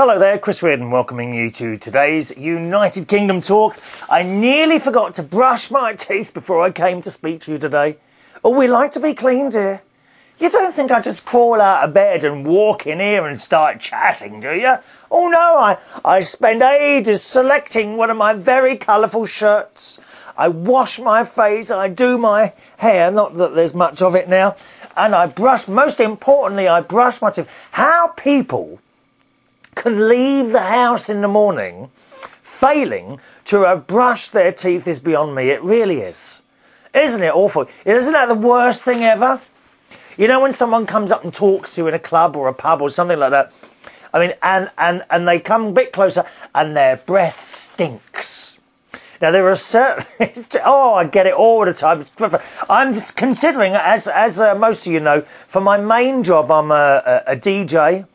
Hello there, Chris Reardon welcoming you to today's United Kingdom talk. I nearly forgot to brush my teeth before I came to speak to you today. Oh, we like to be clean, dear. You don't think I just crawl out of bed and walk in here and start chatting, do you? Oh no, I spend ages selecting one of my very colourful shirts. I wash my face, I do my hair, not that there's much of it now, and I brush, most importantly, I brush my teeth. How people can leave the house in the morning failing to have brushed their teeth is beyond me. It really is. Isn't it awful? Isn't that the worst thing ever? You know when someone comes up and talks to you in a club or a pub or something like that, I mean, and they come a bit closer and their breath stinks. Now there are certain, oh, I get it all the time. I'm considering, as most of you know, for my main job, I'm a DJ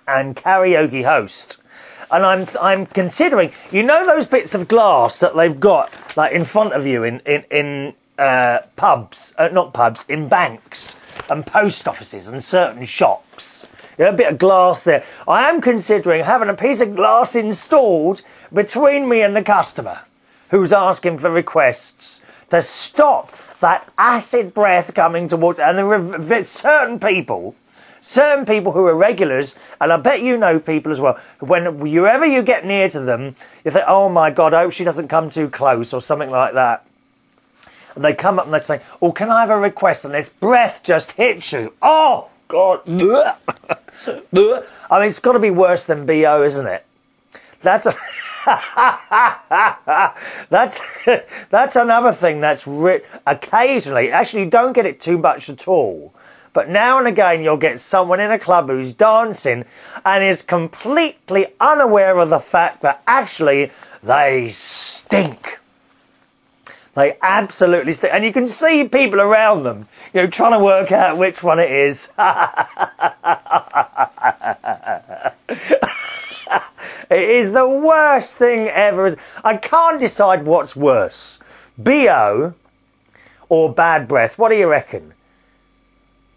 and karaoke host. And I'm considering, you know those bits of glass that they've got like in front of you in pubs, not pubs, in banks and post offices and certain shops. You know, a bit of glass there. I am considering having a piece of glass installed between me and the customer who's asking for requests to stop that acid breath coming towards. And there are certain people who are regulars, and I bet you know people as well, whenever you get near to them, you think, oh my God, I hope she doesn't come too close or something like that. And they come up and they say, oh, can I have a request? And this breath just hits you. Oh, God. I mean, it's got to be worse than BO, isn't it? That's that's another thing that's occasionally, actually you don't get it too much at all. But now and again, you'll get someone in a club who's dancing and is completely unaware of the fact that actually they stink. They absolutely stink. And you can see people around them, you know, trying to work out which one it is. It is the worst thing ever. I can't decide what's worse, BO or bad breath. What do you reckon?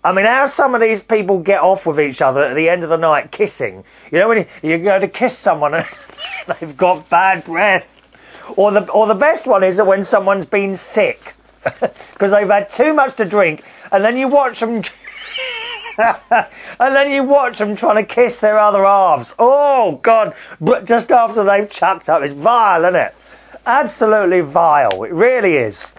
I mean, how some of these people get off with each other at the end of the night kissing. You know, when you go to kiss someone and they've got bad breath. Or the best one is when someone's been sick because they've had too much to drink, and then you watch them trying to kiss their other halves. Oh God, but just after they've chucked up. It's vile, isn't it? Absolutely vile. It really is.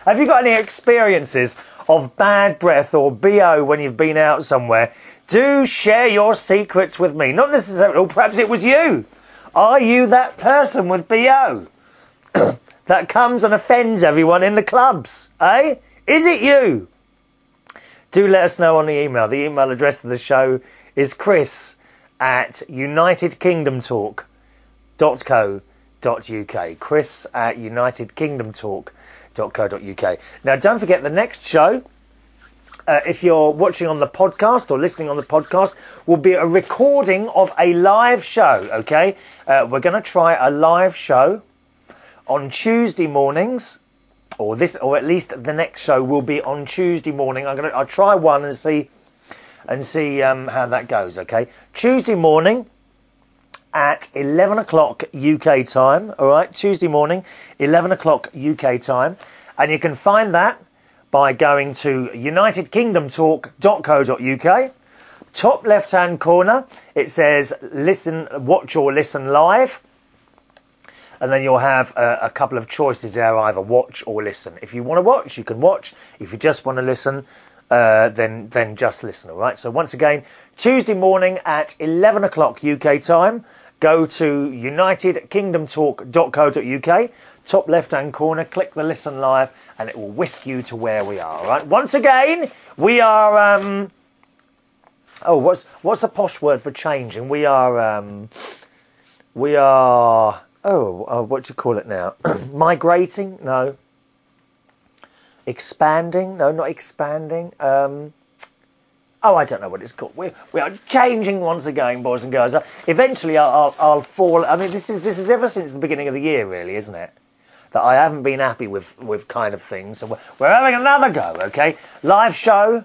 Have you got any experiences of bad breath or BO when you've been out somewhere? Do share your secrets with me. Not necessarily, or perhaps it was you. Are you that person with BO that comes and offends everyone in the clubs? Eh? Is it you? Do let us know on the email. The email address of the show is chris@unitedkingdomtalk.co.uk. chris@unitedkingdomtalk.co.uk. Now, don't forget the next show, if you're watching on the podcast or listening on the podcast, will be a recording of a live show, okay? We're going to try a live show on Tuesday mornings, or at least the next show will be on Tuesday morning. I'll try one and see how that goes, okay? Tuesday morning at 11 o'clock UK time, all right? Tuesday morning, 11 o'clock UK time. And you can find that by going to unitedkingdomtalk.co.uk. Top left-hand corner, it says listen, watch or listen live. And then you'll have a couple of choices there, either watch or listen. If you want to watch, you can watch. If you just want to listen, then just listen, all right? So once again, Tuesday morning at 11 o'clock UK time, go to unitedkingdomtalk.co.uk. Top left-hand corner, click the listen live, and it will whisk you to where we are, all right? Once again, we are, what's the posh word for changing? We are, what do you call it now? Migrating? No. Expanding? No, not expanding. I don't know what it's called. We are changing once again, boys and girls. Eventually, I'll fall. I mean, this is ever since the beginning of the year, really, isn't it? That I haven't been happy with kind of things. So we're having another go, okay? Live show,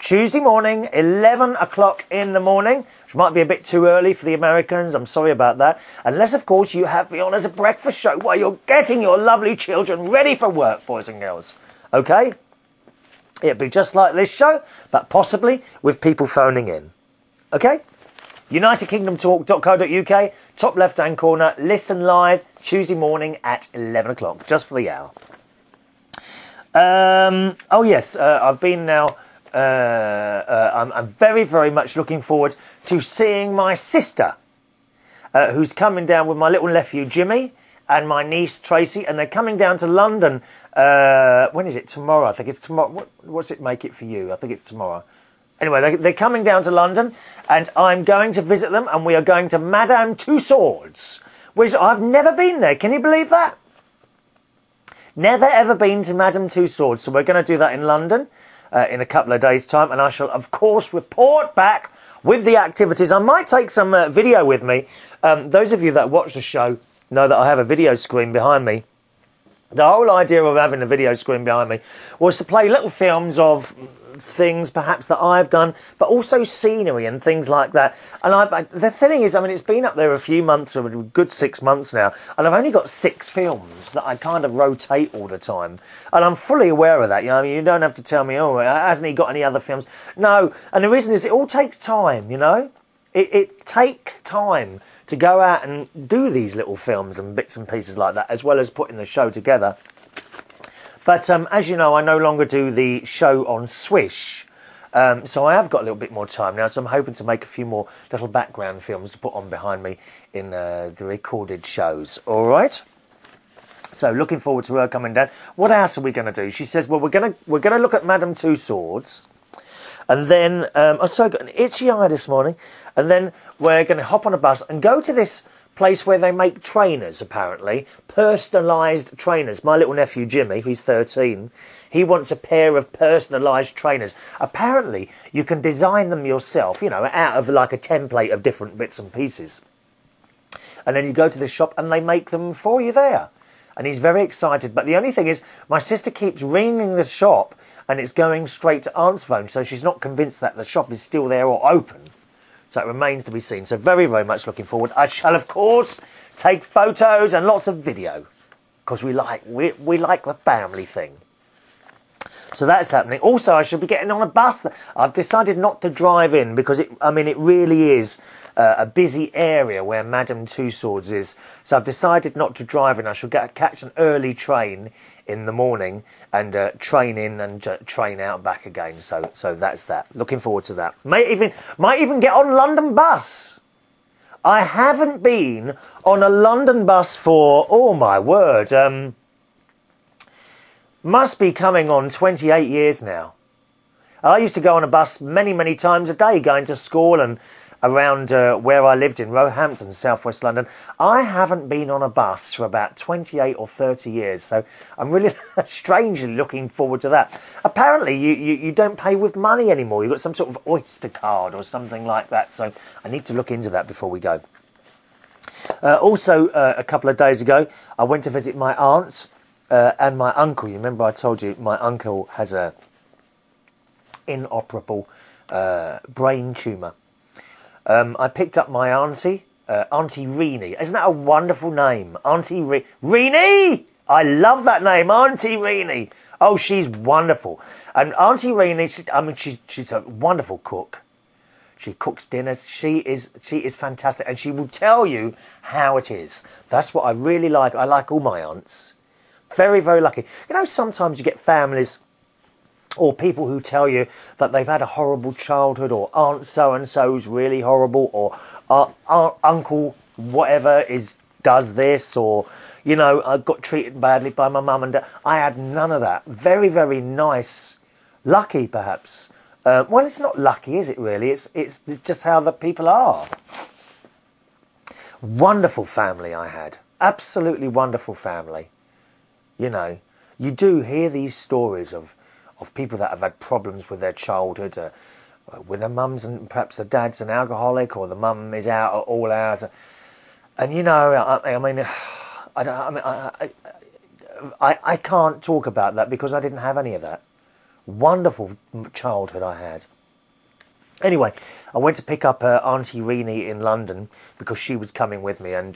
Tuesday morning, 11 o'clock in the morning, which might be a bit too early for the Americans. I'm sorry about that. Unless, of course, you have me on as a breakfast show while you're getting your lovely children ready for work, boys and girls. Okay? It'll be just like this show, but possibly with people phoning in. Okay? UnitedKingdomTalk.co.uk, top left-hand corner, listen live, Tuesday morning at 11 o'clock, just for the hour. Oh yes, I've been now, I'm very, very much looking forward to seeing my sister, who's coming down with my little nephew Jimmy and my niece Tracy, and they're coming down to London, when is it? Tomorrow, I think it's tomorrow. What's it make it for you? I think it's tomorrow. Anyway, they're coming down to London, and I'm going to visit them, and we are going to Madame Tussauds, which I've never been there. Can you believe that? Never ever been to Madame Tussauds, so we're going to do that in London in a couple of days' time, and I shall, of course, report back with the activities. I might take some video with me. Those of you that watch the show know that I have a video screen behind me. The whole idea of having a video screen behind me was to play little films of things perhaps that I've done, but also scenery and things like that. And the thing is, I mean, it's been up there a few months, or a good 6 months now, and I've only got 6 films that I kind of rotate all the time. And I'm fully aware of that. You know, I mean, you don't have to tell me, oh, hasn't he got any other films? No, and the reason is it all takes time, you know? It takes time to go out and do these little films and bits and pieces like that, as well as putting the show together. But as you know, I no longer do the show on Swish, so I have got a little bit more time now, so I'm hoping to make a few more little background films to put on behind me in the recorded shows. All right? So looking forward to her coming down. What else are we going to do? She says, well, we're going to look at Madame Tussauds, and then so I got an itchy eye this morning, and then we're going to hop on a bus and go to this place where they make trainers, apparently. Personalised trainers. My little nephew Jimmy, he's 13, he wants a pair of personalised trainers. Apparently, you can design them yourself, you know, out of like a template of different bits and pieces. And then you go to the shop and they make them for you there. And he's very excited. But the only thing is, my sister keeps ringing the shop and it's going straight to Aunt's phone, so she's not convinced that the shop is still there or open. So it remains to be seen. So very, very much looking forward. I shall, of course, take photos and lots of video, because we like the family thing. So that's happening. Also, I shall be getting on a bus. I've decided not to drive in because it really is a busy area where Madame Tussauds is. So I've decided not to drive in. I shall catch an early train in the morning and train in and train out back again. So that's that. Looking forward to that. Might even get on London bus. I haven't been on a London bus for, oh my word, must be coming on 28 years now. I used to go on a bus many, many times a day going to school and around where I lived in Roehampton, southwest London. I haven't been on a bus for about 28 or 30 years, so I'm really strangely looking forward to that. Apparently, you don't pay with money anymore. You've got some sort of Oyster card or something like that, so I need to look into that before we go. Also, a couple of days ago, I went to visit my aunt and my uncle. You remember I told you my uncle has a inoperable brain tumour. I picked up my auntie, Aunty Renee. Isn't that a wonderful name? Aunty Renee! I love that name, Aunty Renee. Oh, she's wonderful. And Aunty Renee, she's a wonderful cook. She cooks dinners. She is fantastic. And she will tell you how it is. That's what I really like. I like all my aunts. Very, very lucky. You know, sometimes you get families or people who tell you that they've had a horrible childhood, or Aunt so-and-so's really horrible, or Uncle whatever does this, or, you know, I got treated badly by my mum and dad. I had none of that. Very, very nice. Lucky, perhaps. Well, it's not lucky, is it, really? It's just how the people are. Wonderful family I had. Absolutely wonderful family. You know, you do hear these stories of people that have had problems with their childhood, with their mums, and perhaps the dad's an alcoholic, or the mum is all out. And, you know, I can't talk about that because I didn't have any of that. Wonderful childhood I had. Anyway, I went to pick up Aunty Renee in London because she was coming with me, and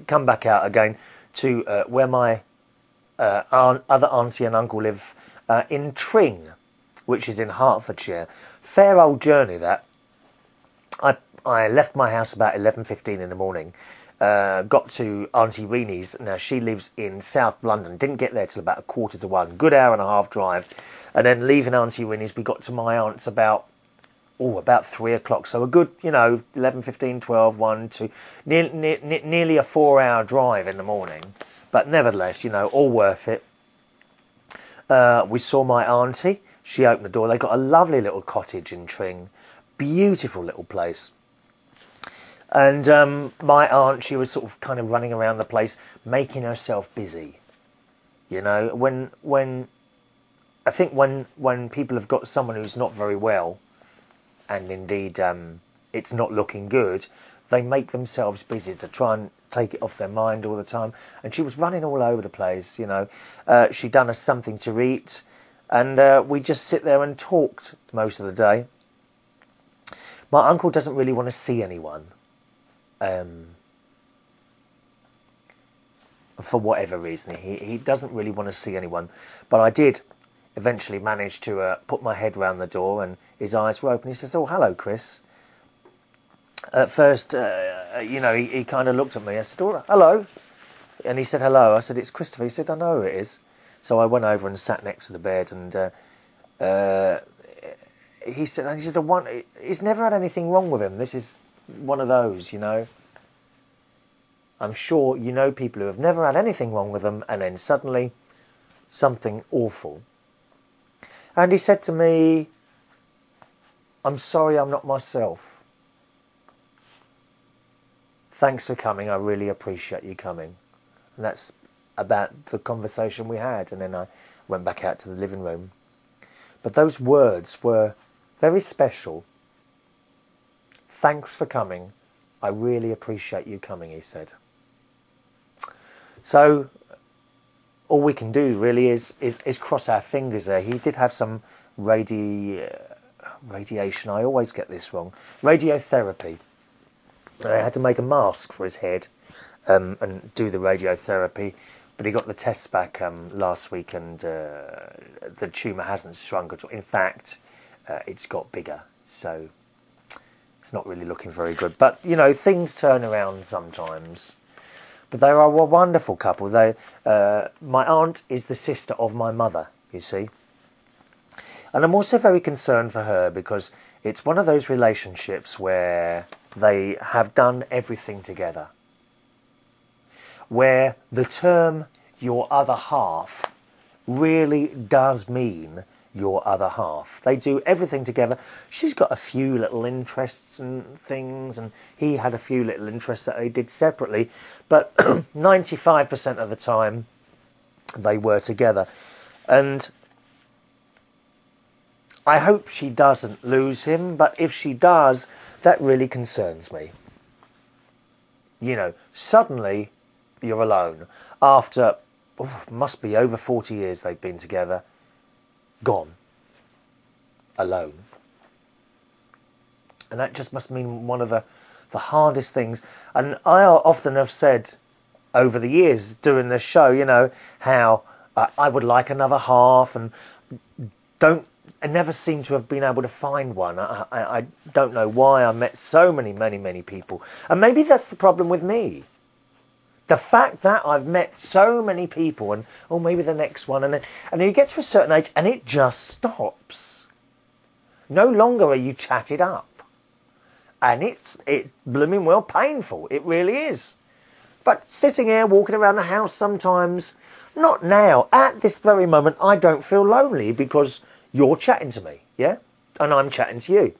come back out again to where my other auntie and uncle live in Tring, which is in Hertfordshire. Fair old journey that. I left my house about 11:15 in the morning, got to Aunty Renee's. Now, she lives in South London. Didn't get there till about 1:45. Good hour and a half drive. And then leaving Aunty Renee's, we got to my aunt's about 3 o'clock. So a good, 11:15, 12, 1, 2, nearly a 4-hour drive in the morning. But nevertheless, all worth it. We saw my auntie. She opened the door. They got a lovely little cottage in Tring. Beautiful little place. And my aunt, she was sort of kind of running around the place, making herself busy. When I think when people have got someone who's not very well, and indeed it's not looking good, they make themselves busy to try and take it off their mind all the time. And she was running all over the place, She'd done us something to eat, and we just sit there and talked most of the day. My uncle doesn't really want to see anyone. For whatever reason, he doesn't really want to see anyone. But I did eventually manage to put my head round the door, and his eyes were open. He says, "Oh, hello, Chris." At first, he kind of looked at me. I said, "Oh, hello." And he said, "Hello." I said, "It's Christopher." He said, "I know it is." So I went over and sat next to the bed, and he said, he's never had anything wrong with him. This is one of those, I'm sure you know people who have never had anything wrong with them, and then suddenly something awful. And he said to me, "I'm sorry I'm not myself. Thanks for coming. I really appreciate you coming." And that's about the conversation we had. And then I went back out to the living room. But those words were very special. "Thanks for coming. I really appreciate you coming," he said. So all we can do really is cross our fingers there. He did have some radiation. I always get this wrong. Radiotherapy. I had to make a mask for his head and do the radiotherapy. But he got the tests back last week, and the tumour hasn't shrunk at all. In fact, it's got bigger. So it's not really looking very good. But, things turn around sometimes. But they are a wonderful couple. My aunt is the sister of my mother, you see. And I'm also very concerned for her, because it's one of those relationships where they have done everything together. Where the term "your other half" really does mean your other half. They do everything together. She's got a few little interests and things, and he had a few little interests that they did separately, but 95% of the time they were together. And I hope she doesn't lose him, but if she does, that really concerns me. Suddenly you're alone after must be over 40 years they've been together. Gone. Alone. And that just must mean one of the hardest things. And I often have said over the years doing this show, how I would like another half, and I never seem to have been able to find one. I don't know why. I met so many people. And maybe that's the problem with me. The fact that I've met so many people, and maybe the next one, and then you get to a certain age and it just stops. No longer are you chatted up. And it's blooming well painful. It really is. But sitting here, walking around the house sometimes, not now, at this very moment, I don't feel lonely because you're chatting to me, yeah? And I'm chatting to you.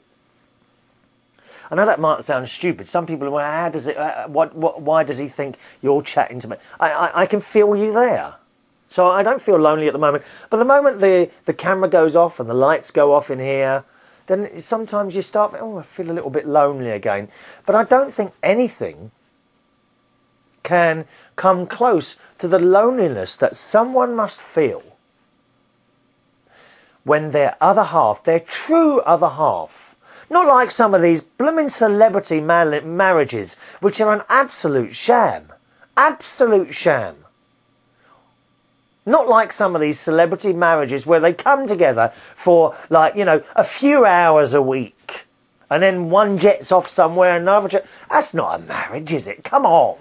I know that might sound stupid. Some people are, well, how does it? Why does he think you're chatting to me? I can feel you there, so I don't feel lonely at the moment. But the moment the camera goes off and the lights go off in here, then sometimes you start, I feel a little bit lonely again. But I don't think anything can come close to the loneliness that someone must feel when their other half, their true other half, Not like some of these blooming celebrity marriages, which are an absolute sham. Absolute sham. Not like some of these celebrity marriages where they come together for, like, you know, a few hours a week. And then one jets off somewhere, another jet. That's not a marriage, is it? Come on.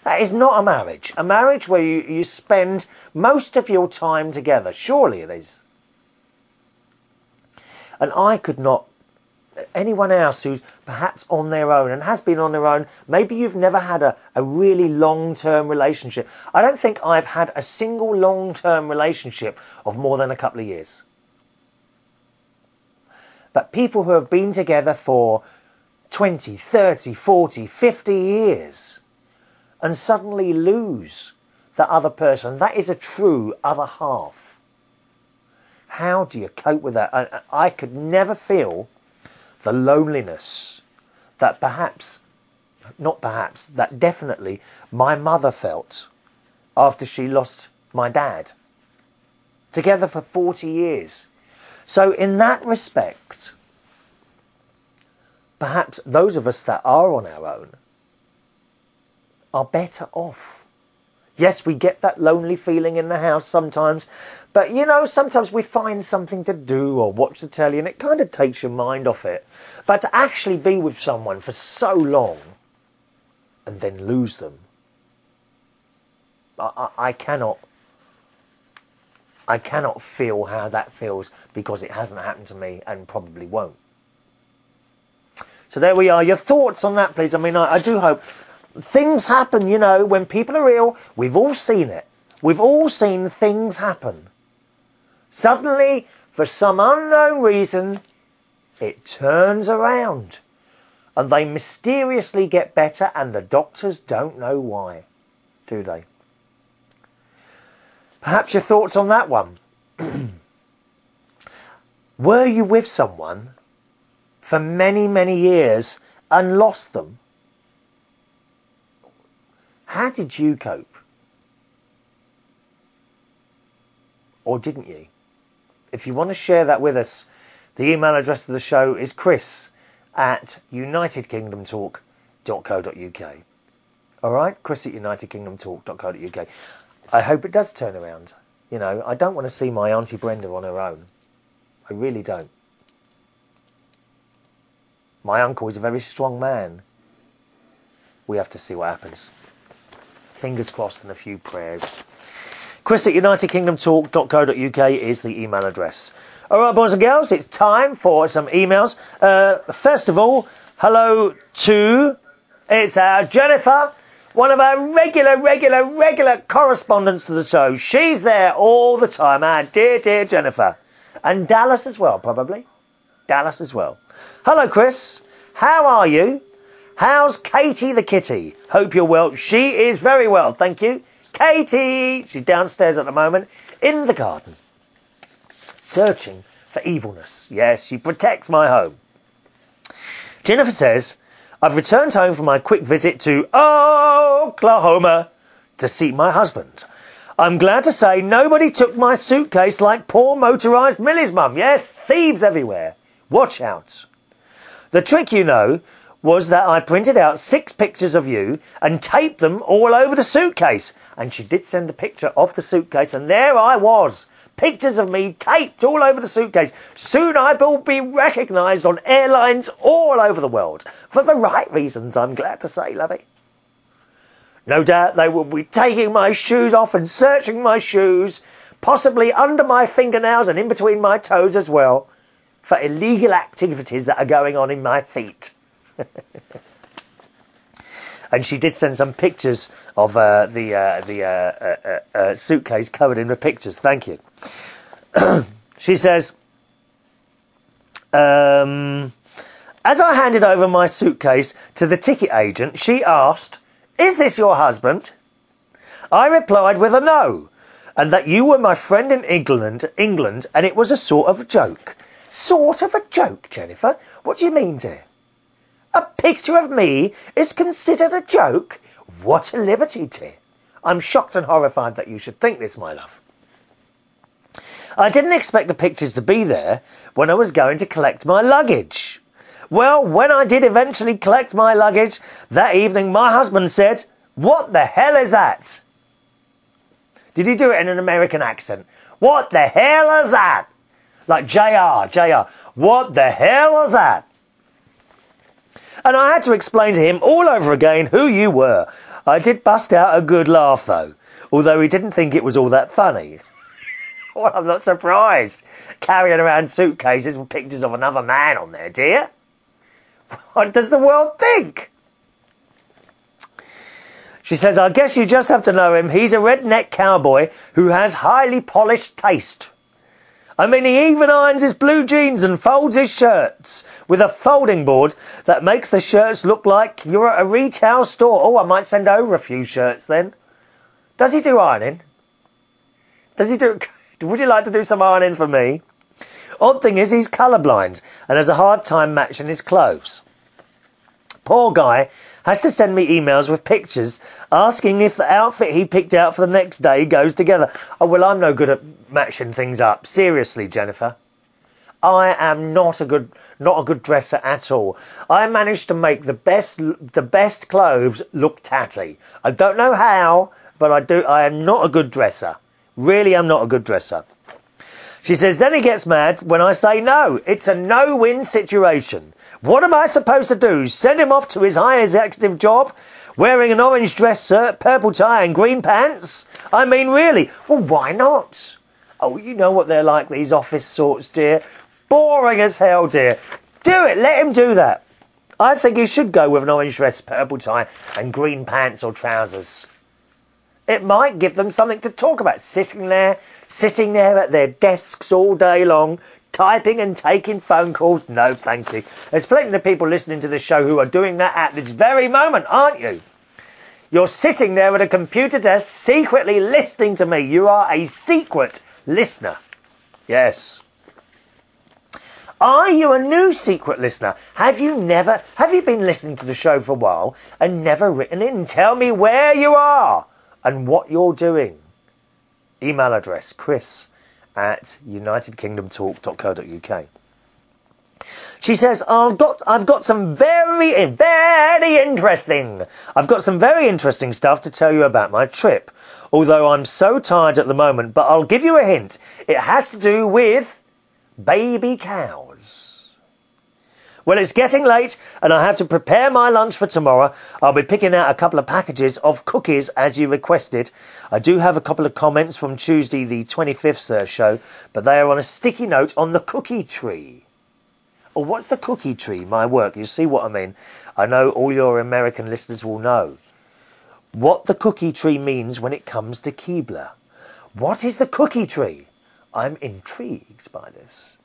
That is not a marriage. A marriage where you spend most of your time together. Surely it is. And I could not... Anyone else who's perhaps on their own and has been on their own, maybe you've never had a really long-term relationship. I don't think I've had a single long-term relationship of more than a couple of years. But people who have been together for 20, 30, 40, 50 years and suddenly lose the other person, that is a true other half. How do you cope with that? I could never feel the loneliness that that definitely my mother felt after she lost my dad. Together for 40 years. So in that respect, perhaps those of us that are on our own are better off. Yes, we get that lonely feeling in the house sometimes, but you know, sometimes we find something to do or watch the telly and it kind of takes your mind off it. But to actually be with someone for so long and then lose them, I cannot feel how that feels, because it hasn't happened to me and probably won't. So there we are. Your thoughts on that, please. I mean, I do hope... Things happen, you know, when people are ill. We've all seen it. We've all seen things happen. Suddenly, for some unknown reason, it turns around. And they mysteriously get better, and the doctors don't know why, do they? Perhaps your thoughts on that one. Were you with someone for many, many years and lost them? How did you cope? Or didn't you? If you want to share that with us, the email address of the show is chris@unitedkingdomtalk.co.uk. Alright? chris@unitedkingdomtalk.co.uk. I hope it does turn around. You know, I don't want to see my Aunty Brenda on her own. I really don't. My uncle is a very strong man. We have to see what happens. Fingers crossed and a few prayers. chris@unitedkingdomtalk.co.uk is the email address. Alright, boys and girls, it's time for some emails. First of all, hello to... It's Jennifer, one of our regular correspondents to the show. She's there all the time, our dear Jennifer. And Dallas as well, probably. Dallas as well. Hello, Chris. How are you? How's Katie the kitty? Hope you're well. She is very well, thank you. Katie! She's downstairs at the moment, in the garden, searching for evilness. Yes, she protects my home. Jennifer says, I've returned home from my quick visit to Oklahoma to see my husband. I'm glad to say nobody took my suitcase like poor motorised Millie's mum. Yes, thieves everywhere. Watch out. The trick, you know, was that I printed out 6 pictures of you and taped them all over the suitcase. And she did send a picture of the suitcase, and there I was. Pictures of me taped all over the suitcase. Soon I will be recognised on airlines all over the world. For the right reasons, I'm glad to say, lovey. No doubt they will be taking my shoes off and searching my shoes, possibly under my fingernails and in between my toes as well, for illegal activities that are going on in my feet. And she did send some pictures of the suitcase covered in the pictures. Thank you. She says, as I handed over my suitcase to the ticket agent, she asked, "Is this your husband?" I replied with a no, and that you were my friend in England, and it was a sort of a joke. Sort of a joke, Jennifer? What do you mean, dear? A picture of me is considered a joke? What a liberty, dear. I'm shocked and horrified that you should think this, my love. I didn't expect the pictures to be there when I was going to collect my luggage. Well, when I did eventually collect my luggage that evening, my husband said, "What the hell is that?" Did he do it in an American accent? What the hell is that? Like JR. What the hell is that? And I had to explain to him all over again who you were. I did bust out a good laugh, though, although he didn't think it was all that funny. Well, I'm not surprised. Carrying around suitcases with pictures of another man on there, dear. What does the world think? She says, I guess you just have to know him. He's a redneck cowboy who has highly polished taste. I mean, he even irons his blue jeans and folds his shirts with a folding board that makes the shirts look like you're at a retail store. Oh, I might send over a few shirts then. Does he do ironing? Does he do... Would you like to do some ironing for me? Odd thing is, he's colourblind and has a hard time matching his clothes. Poor guy has to send me emails with pictures asking if the outfit he picked out for the next day goes together. Oh, well, I'm no good at matching things up. Seriously, Jennifer. I am not a good dresser at all. I managed to make the best clothes look tatty. I don't know how, but I do. I am not a good dresser. Really, I'm not a good dresser. She says, then he gets mad when I say no. It's a no-win situation. What am I supposed to do? Send him off to his high executive job, wearing an orange dress shirt, purple tie and green pants? I mean, really? Well, why not? Oh, you know what they're like, these office sorts, dear. Boring as hell, dear. Do it. Let him do that. I think he should go with an orange dress, purple tie and green pants or trousers. It might give them something to talk about, sitting there at their desks all day long, typing and taking phone calls. No, thank you. There's plenty of people listening to the show who are doing that at this very moment, aren't you? You're sitting there at a computer desk, secretly listening to me. You are a secret listener. Yes. Are you a new secret listener? Have you been listening to the show for a while and never written in? Tell me where you are and what you're doing. Email address, chris@unitedkingdomtalk.co.uk. She says, I've got some very interesting stuff to tell you about my trip. Although I'm so tired at the moment, but I'll give you a hint. It has to do with baby cows. Well, it's getting late and I have to prepare my lunch for tomorrow. I'll be picking out a couple of packages of cookies as you requested. I do have a couple of comments from Tuesday the 25th show, but they are on a sticky note on the cookie tree. Oh, what's the cookie tree? My work, you see what I mean? I know all your American listeners will know what the cookie tree means when it comes to Keebler. What is the cookie tree? I'm intrigued by this.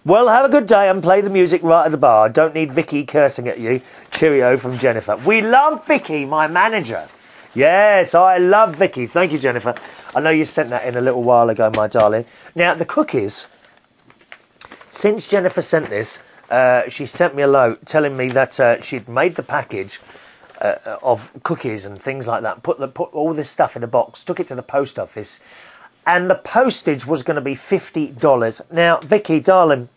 Well, have a good day and play the music right at the bar. Don't need Vicky cursing at you. Cheerio from Jennifer. We love Vicky, my manager. Yes, I love Vicky. Thank you, Jennifer. I know you sent that in a little while ago, my darling. Now, the cookies, since Jennifer sent this, she sent me a note telling me that she'd made the package of cookies and things like that, put all this stuff in a box, took it to the post office, and the postage was going to be $50. Now, Vicky, darling,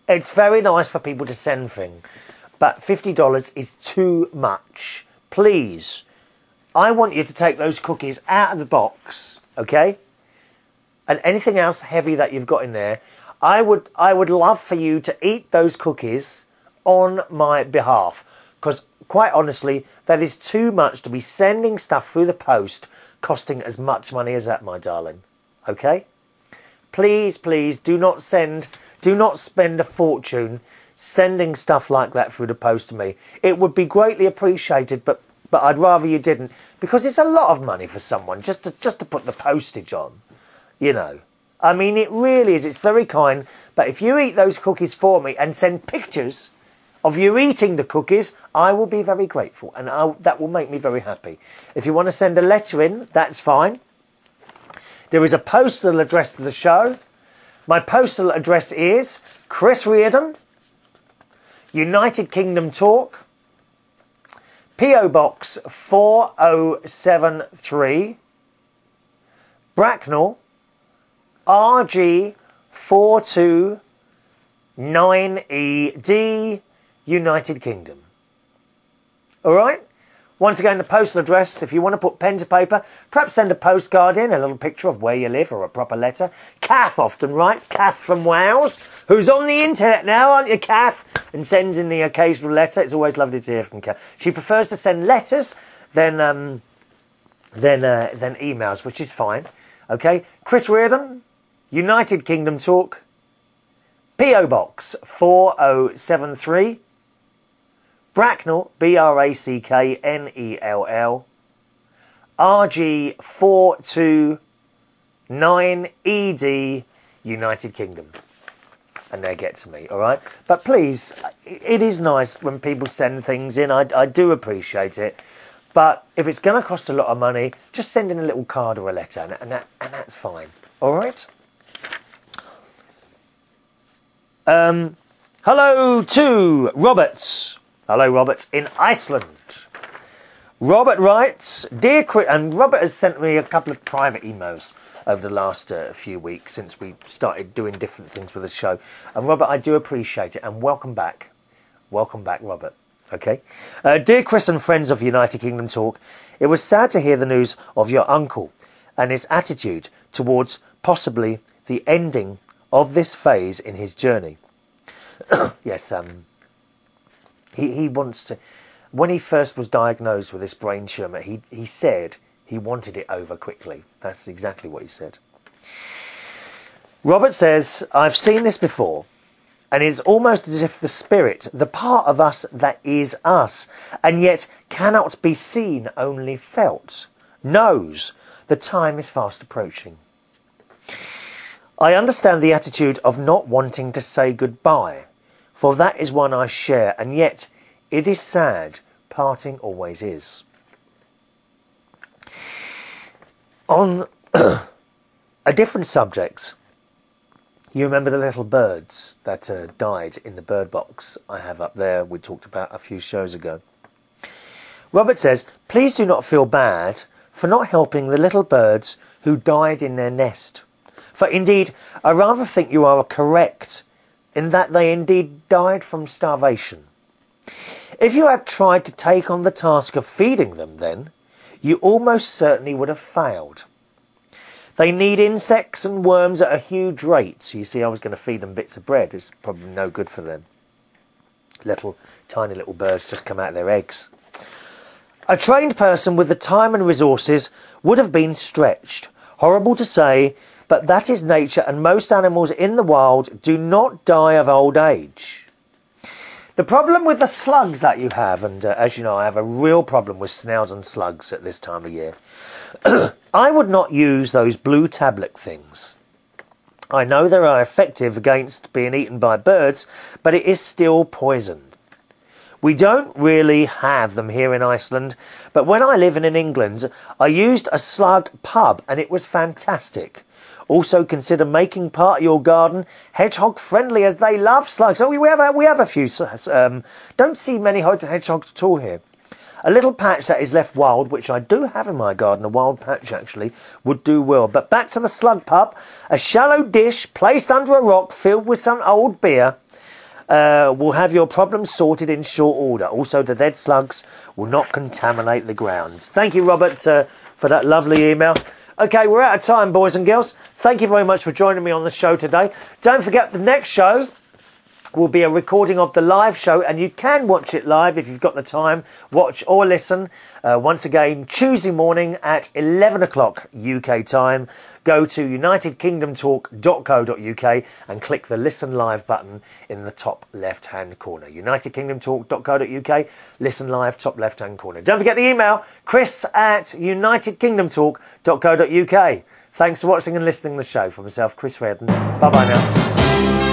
it's very nice for people to send things, but $50 is too much. Please, I want you to take those cookies out of the box, okay? And anything else heavy that you've got in there, I would love for you to eat those cookies on my behalf, because quite honestly, that is too much to be sending stuff through the post costing as much money as that, my darling. Okay? Please, please do not spend a fortune sending stuff like that through the post to me. It would be greatly appreciated, but I'd rather you didn't, because it's a lot of money for someone just to put the postage on, you know. I mean, it really is. It's very kind, but if you eat those cookies for me and send pictures of you eating the cookies, I will be very grateful, and that will make me very happy. If you want to send a letter in, that's fine. There is a postal address to the show. My postal address is Chris Reardon, United Kingdom Talk, P.O. Box 4073, Bracknell, RG 9ED, United Kingdom. Alright? Once again, the postal address, if you want to put pen to paper, perhaps send a postcard in, a little picture of where you live or a proper letter. Kath often writes, Kath from Wales, who's on the internet now, aren't you, Kath? And sends in the occasional letter. It's always lovely to hear from Kath. She prefers to send letters than emails, which is fine. Okay, Chris Reardon, United Kingdom Talk, P.O. Box 4073, Bracknell, Bracknell, RG 429ED, United Kingdom. And they get to me, all right? But please, it is nice when people send things in. I do appreciate it. But if it's going to cost a lot of money, just send in a little card or a letter, and that's fine. All right? Hello to Roberts. Hello, Robert, in Iceland. Robert writes, Dear Chris, and Robert has sent me a couple of private emails over the last few weeks since we started doing different things with the show. And Robert, I do appreciate it, and welcome back. Welcome back, Robert. Okay. Dear Chris and friends of United Kingdom Talk, it was sad to hear the news of your uncle and his attitude towards possibly the ending of this phase in his journey. Yes, he wants to... When he first was diagnosed with this brain tumour, he said he wanted it over quickly. That's exactly what he said. Robert says, I've seen this before, and it's almost as if the spirit, the part of us that is us, and yet cannot be seen, only felt, knows the time is fast approaching. I understand the attitude of not wanting to say goodbye, for that is one I share, and yet it is sad, parting always is. On a different subject, you remember the little birds that died in the bird box I have up there we talked about a few shows ago. Robert says, please do not feel bad for not helping the little birds who died in their nest. For indeed, I rather think you are correct in that they indeed died from starvation. If you had tried to take on the task of feeding them then, you almost certainly would have failed. They need insects and worms at a huge rate. So you see, I was going to feed them bits of bread. It's probably no good for them. Tiny little birds just come out of their eggs. A trained person with the time and resources would have been stretched. Horrible to say, but that is nature, and most animals in the wild do not die of old age. The problem with the slugs that you have, and as you know, I have a real problem with snails and slugs at this time of year. I would not use those blue tablet things. I know they are effective against being eaten by birds, but it is still poison. We don't really have them here in Iceland, but when I live in England, I used a slug pub and it was fantastic. Also consider making part of your garden hedgehog friendly, as they love slugs. Oh, we have a few. Don't see many hedgehogs at all here. A little patch that is left wild, which I do have in my garden, a wild patch actually, would do well. But back to the slug pup, a shallow dish placed under a rock filled with some old beer will have your problems sorted in short order. Also, the dead slugs will not contaminate the ground. Thank you, Robert, for that lovely email. Okay, we're out of time, boys and girls. Thank you very much for joining me on the show today. Don't forget, the next show will be a recording of the live show, and you can watch it live if you've got the time. Watch or listen. Once again, Tuesday morning at 11 o'clock UK time. Go to unitedkingdomtalk.co.uk and click the Listen Live button in the top left-hand corner. unitedkingdomtalk.co.uk, Listen Live, top left-hand corner. Don't forget the email, chris@unitedkingdomtalk.co.uk. Thanks for watching and listening to the show. For myself, Chris Reardon. Bye-bye now.